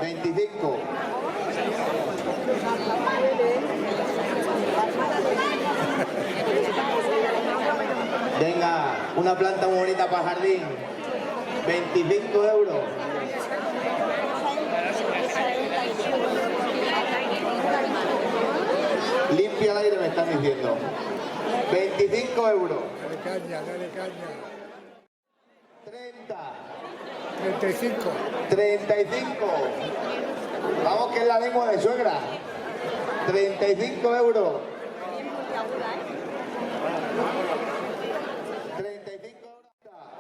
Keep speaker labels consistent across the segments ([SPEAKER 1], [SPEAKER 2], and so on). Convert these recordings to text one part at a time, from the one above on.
[SPEAKER 1] 25. Venga, una planta muy bonita para jardín. 25 euros. Limpia el aire, me están diciendo. 25 euros.
[SPEAKER 2] Dale caña, dale caña.
[SPEAKER 1] 30.
[SPEAKER 2] 35.
[SPEAKER 1] 35. Vamos, que es la lengua de suegra. 35 euros. 35 euros.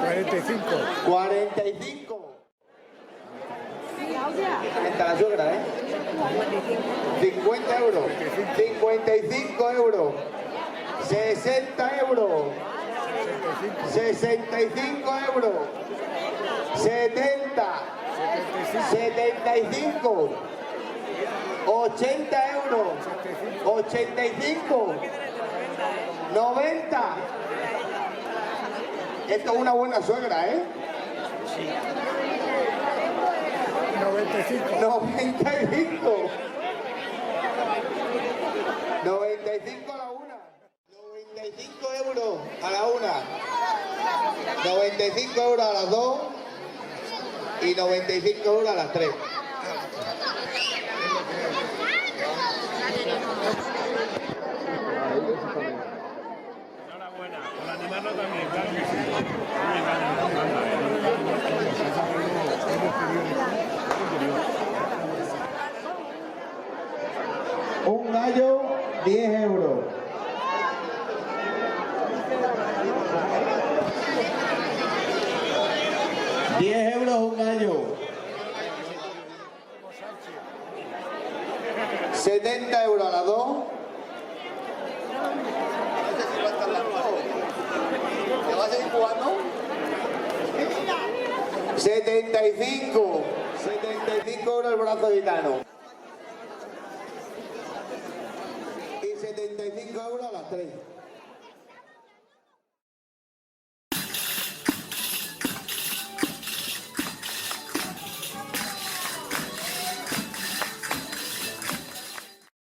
[SPEAKER 2] 45.
[SPEAKER 1] 45. Está la suegra, ¿eh? 50 euros. 55 euros. 60 euros. 65 euros. 70. 75. 80 euros. 85. 90. Esto es una buena suegra, ¿eh?
[SPEAKER 2] 95.
[SPEAKER 1] 95. 95 a la una. 95 euros a la una. 95 euros a las dos. Y 95 euros a las tres.
[SPEAKER 3] Enhorabuena, por animarlo también, claro que sí.
[SPEAKER 1] Un gallo, 10 euros. €10 un gallo. 70 euros a las dos. ¿Te vas a ir jugando? 75 euros el brazo gitano. Y 75 euros a las 3.